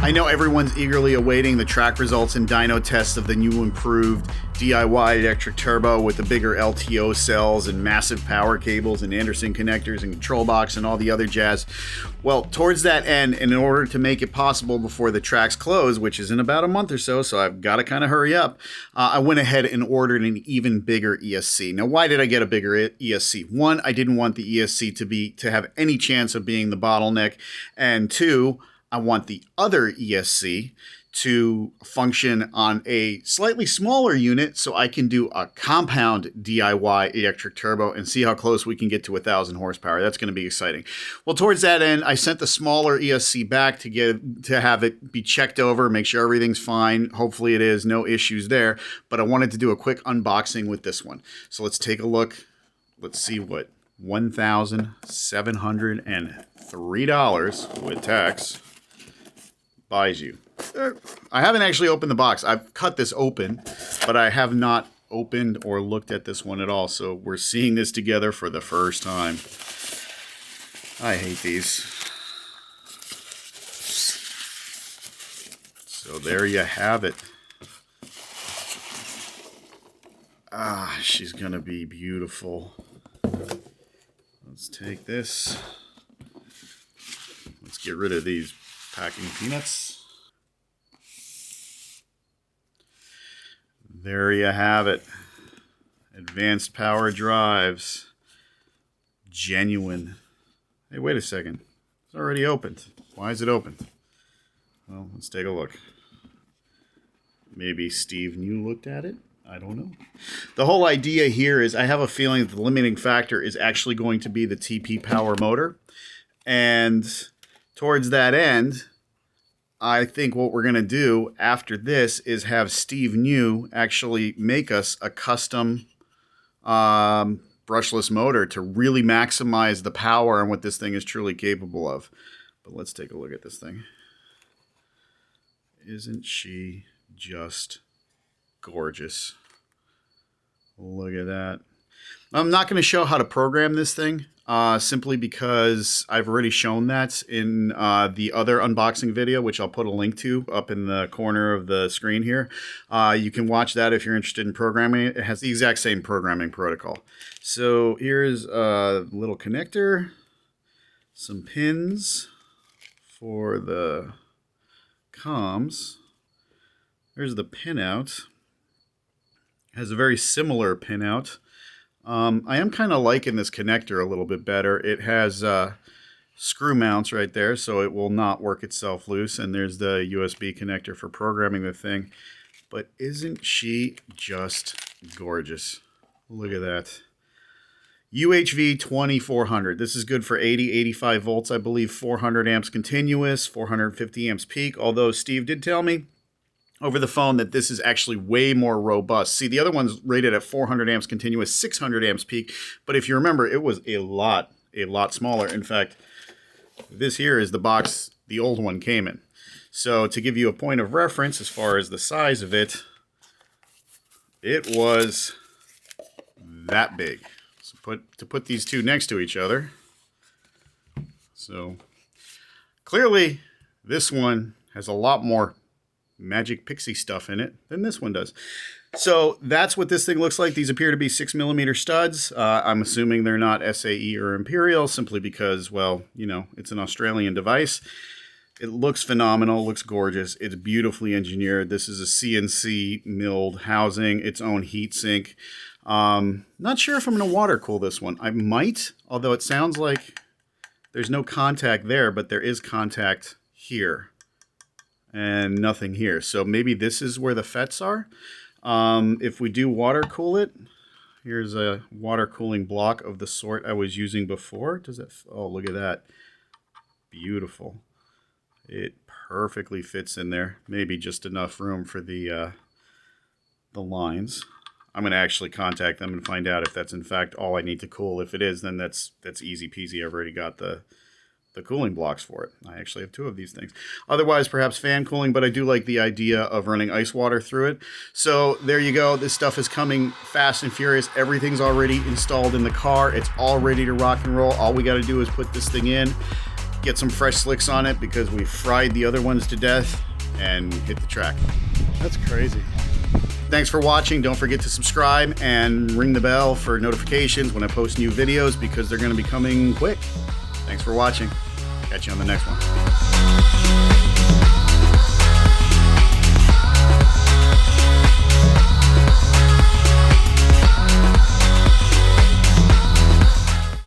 I know everyone's eagerly awaiting the track results and dyno tests of the new improved DIY electric turbo with the bigger LTO cells and massive power cables and Anderson connectors and control box and all the other jazz. Well, towards that end, and in order to make it possible before the tracks close, which is in about a month or so, so I've got to kind of hurry up, I went ahead and ordered an even bigger ESC. Now, why did I get a bigger ESC? One, I didn't want the ESC to have any chance of being the bottleneck, and two, I want the other ESC to function on a slightly smaller unit so I can do a compound DIY electric turbo and see how close we can get to 1,000 horsepower. That's going to be exciting. Well, towards that end, I sent the smaller ESC back to have it be checked over, make sure everything's fine. Hopefully it is, no issues there. But I wanted to do a quick unboxing with this one. So let's take a look. Let's see what $1,703 with tax buys you. I haven't actually opened the box. I've cut this open, but I have not opened or looked at this one at all. So we're seeing this together for the first time. I hate these. So there you have it. Ah, she's gonna be beautiful. Let's take this. Let's get rid of these packing peanuts. There you have it. Advanced power drives. Genuine. Hey, wait a second. It's already opened. Why is it opened? Well, let's take a look. Maybe Steve New looked at it. I don't know. The whole idea here is I have a feeling that the limiting factor is actually going to be the TP power motor. And towards that end, I think what we're going to do after this is have Steve New actually make us a custom brushless motor to really maximize the power and what this thing is truly capable of. But let's take a look at this thing. Isn't she just gorgeous? Look at that. I'm not going to show how to program this thing. Simply because I've already shown that in the other unboxing video, which I'll put a link to up in the corner of the screen here. You can watch that if you're interested in programming it. It has the exact same programming protocol. So here's a little connector, some pins for the comms. There's the pinout. It has a very similar pinout. I am kind of liking this connector a little bit better. It has screw mounts right there, so it will not work itself loose. And there's the USB connector for programming the thing. But isn't she just gorgeous? Look at that. UHV 2400. This is good for 80, 85 volts, I believe, 400 amps continuous, 450 amps peak. Although Steve did tell me over the phone that this is actually way more robust. See, the other one's rated at 400 amps continuous, 600 amps peak. But if you remember, it was a lot smaller. In fact, this here is the box the old one came in. So to give you a point of reference as far as the size of it, it was that big. So to put these two next to each other. So clearly this one has a lot more magic pixie stuff in it than this one does. So that's what this thing looks like. These appear to be 6mm studs. I'm assuming they're not SAE or Imperial simply because, well, you know, it's an Australian device. It looks phenomenal, looks gorgeous. It's beautifully engineered. This is a CNC milled housing, its own heat sink. Not sure if I'm going to water cool this one. I might, although it sounds like there's no contact there, but there is contact here. And nothing here. So maybe this is where the FETs are. If we do water cool it, here's a water cooling block of the sort I was using before. Does it? Oh, look at that. Beautiful. It perfectly fits in there. Maybe just enough room for the lines. I'm going to actually contact them and find out if that's in fact all I need to cool. If it is, then that's easy peasy. I've already got the cooling blocks for it. I actually have two of these things. Otherwise, perhaps fan cooling, but I do like the idea of running ice water through it. So there you go. This stuff is coming fast and furious. Everything's already installed in the car. It's all ready to rock and roll. All we got to do is put this thing in. get some fresh slicks on it because we fried the other ones to death, and hit the track. That's crazy. Thanks for watching. Don't forget to subscribe and ring the bell for notifications when I post new videos because they're going to be coming quick. Thanks for watching. Catch you on the next one.